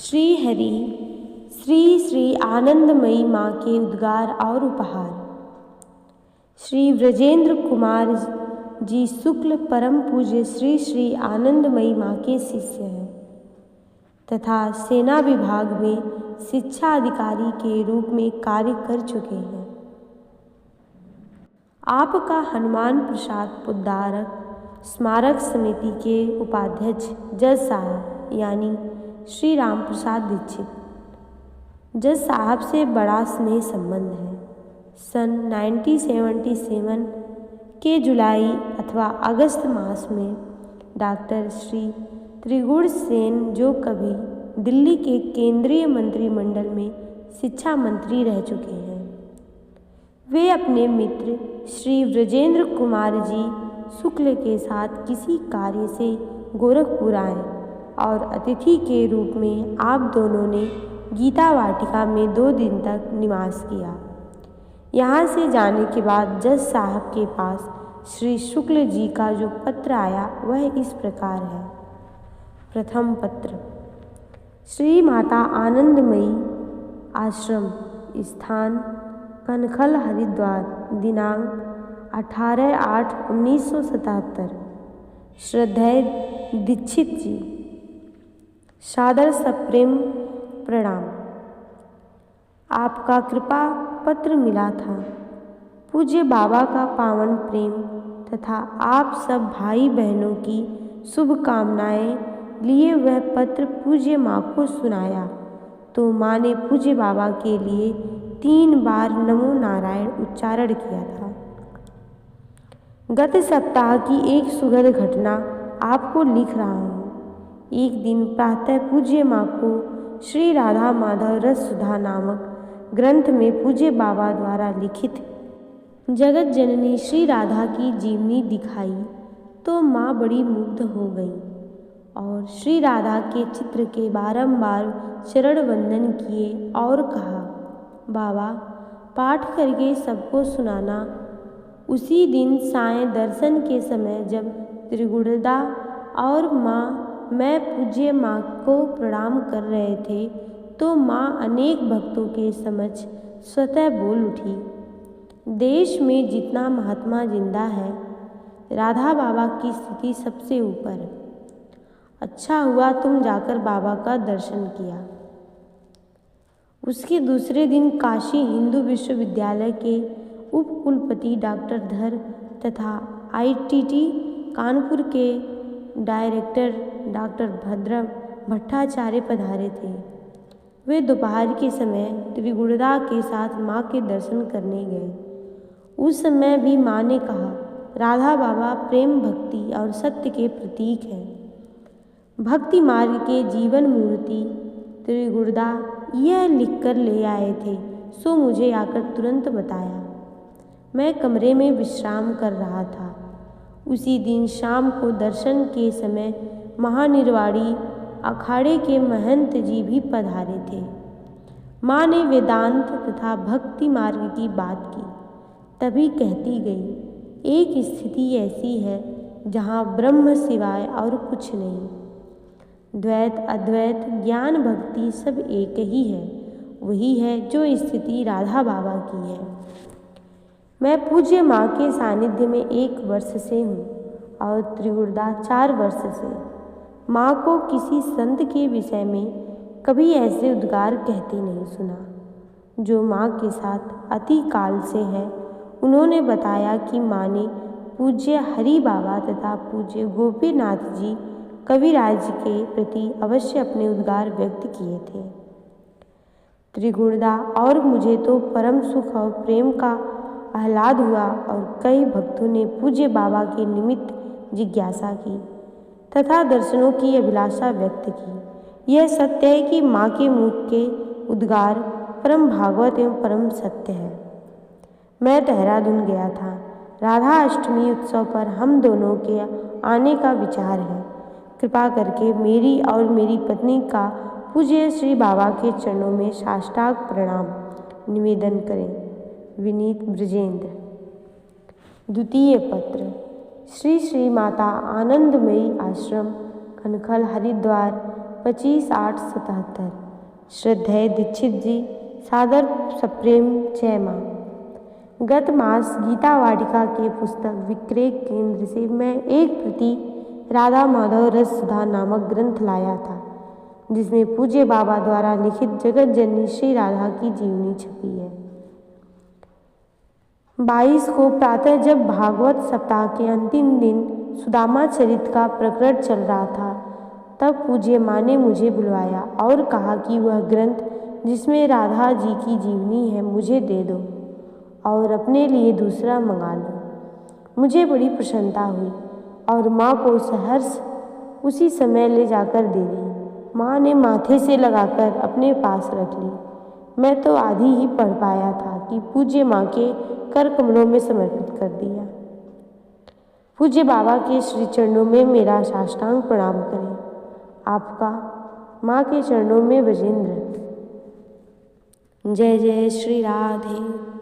श्री हरि श्री श्री आनंदमयी माँ के उद्गार और उपहार। श्री ब्रजेंद्र कुमार जी शुक्ल परम पूज्य श्री श्री आनंदमयी माँ के शिष्य हैं तथा सेना विभाग में शिक्षा अधिकारी के रूप में कार्य कर चुके हैं। आपका हनुमान प्रसाद पुद्दारक स्मारक समिति के उपाध्यक्ष जज साहब यानी श्री राम प्रसाद दीक्षित जज साहब से बड़ा स्नेह संबंध है। सन 1977 के जुलाई अथवा अगस्त मास में डॉक्टर श्री त्रिगुण सेन जो कभी दिल्ली के केंद्रीय मंत्रिमंडल में शिक्षा मंत्री रह चुके हैं, वे अपने मित्र श्री ब्रजेंद्र कुमार जी शुक्ल के साथ किसी कार्य से गोरखपुर आए और अतिथि के रूप में आप दोनों ने गीता वाटिका में 2 दिन तक निवास किया। यहाँ से जाने के बाद जज साहब के पास श्री शुक्ल जी का जो पत्र आया वह इस प्रकार है। प्रथम पत्र। श्री माता आनंदमयी आश्रम, स्थान कनखल, हरिद्वार, दिनांक 18/8/1977। श्रद्धेय दीक्षित जी, सादर सप्रेम प्रणाम। आपका कृपा पत्र मिला था। पूज्य बाबा का पावन प्रेम तथा आप सब भाई बहनों की शुभकामनाएं लिए वह पत्र पूज्य माँ को सुनाया तो माँ ने पूज्य बाबा के लिए 3 बार नमो नारायण उच्चारण किया था। गत सप्ताह की एक सुखद घटना आपको लिख रहा हूँ। एक दिन प्रातः पूज्य माँ को श्री राधा माधव रस सुधा नामक ग्रंथ में पूज्य बाबा द्वारा लिखित जगत जननी श्री राधा की जीवनी दिखाई तो माँ बड़ी मुग्ध हो गई और श्री राधा के चित्र के बारंबार चरण वंदन किए और कहा, बाबा पाठ करके सबको सुनाना। उसी दिन साय दर्शन के समय जब त्रिगुणदा और माँ मैं पूज्य माँ को प्रणाम कर रहे थे तो माँ अनेक भक्तों के समक्ष स्वतः बोल उठी, देश में जितना महात्मा जिंदा है राधा बाबा की स्थिति सबसे ऊपर। अच्छा हुआ तुम जाकर बाबा का दर्शन किया। उसके दूसरे दिन काशी हिंदू विश्वविद्यालय के उप कुलपति डॉक्टर धर तथा IIT कानपुर के डायरेक्टर डॉक्टर भद्र भट्टाचार्य पधारे थे। वे दोपहर के समय त्रिगुणदा के साथ माँ के दर्शन करने गए। उस समय भी माँ ने कहा, राधा बाबा प्रेम भक्ति और सत्य के प्रतीक हैं। भक्ति मार्ग के जीवन मूर्ति त्रिगुणदा यह लिखकर ले आए थे सो मुझे आकर तुरंत बताया। मैं कमरे में विश्राम कर रहा था। उसी दिन शाम को दर्शन के समय महानिर्वाणी अखाड़े के महंत जी भी पधारे थे। माँ ने वेदांत तथा भक्ति मार्ग की बात की। तभी कहती गई, एक स्थिति ऐसी है जहाँ ब्रह्म सिवाय और कुछ नहीं। द्वैत अद्वैत ज्ञान भक्ति सब एक ही है। वही है जो स्थिति राधा बाबा की है। मैं पूज्य माँ के सानिध्य में 1 वर्ष से हूँ और त्रिगुणदा 4 वर्ष से। माँ को किसी संत के विषय में कभी ऐसे उद्गार कहते नहीं सुना। जो माँ के साथ अति काल से है उन्होंने बताया कि माँ ने पूज्य हरि बाबा तथा पूज्य गोपीनाथ जी कविराज के प्रति अवश्य अपने उद्गार व्यक्त किए थे। त्रिगुणदा और मुझे तो परम सुख और प्रेम का आह्लाद हुआ और कई भक्तों ने पूज्य बाबा के निमित्त जिज्ञासा की तथा दर्शनों की अभिलाषा व्यक्त की। यह सत्य है कि माँ के मुख के उद्गार परम भागवत एवं परम सत्य है। मैं देहरादून गया था। राधा अष्टमी उत्सव पर हम दोनों के आने का विचार है। कृपा करके मेरी और मेरी पत्नी का पूज्य श्री बाबा के चरणों में साष्टांग प्रणाम निवेदन करें। विनीत ब्रजेंद्र। द्वितीय पत्र। श्री श्री माता आनंदमयी आश्रम, कनखल, हरिद्वार, 25/8/77। श्रद्धेय दीक्षित जी, सादर सप्रेम जय माँ। गत मास गीता वाटिका के पुस्तक विक्रय केंद्र से मैं एक प्रति राधा माधव रस सुधा नामक ग्रंथ लाया था, जिसमें पूज्य बाबा द्वारा लिखित जगत जननी श्री राधा की जीवनी छपी है। 22 को प्रातः जब भागवत सप्ताह के अंतिम दिन सुदामा चरित का प्रकरण चल रहा था, तब पूज्य माँ ने मुझे बुलवाया और कहा कि वह ग्रंथ जिसमें राधा जी की जीवनी है मुझे दे दो और अपने लिए दूसरा मंगा लो। मुझे बड़ी प्रसन्नता हुई और माँ को सहर्ष उसी समय ले जाकर दे दी। माँ ने माथे से लगाकर अपने पास रख ली। मैं तो आधी ही पढ़ पाया था कि पूज्य माँ के कर कमलों में समर्पित कर दिया। पूज्य बाबा के श्री चरणों में मेरा साष्टांग प्रणाम करें। आपका माँ के चरणों में वजेंद्र। जय जय श्री राधे।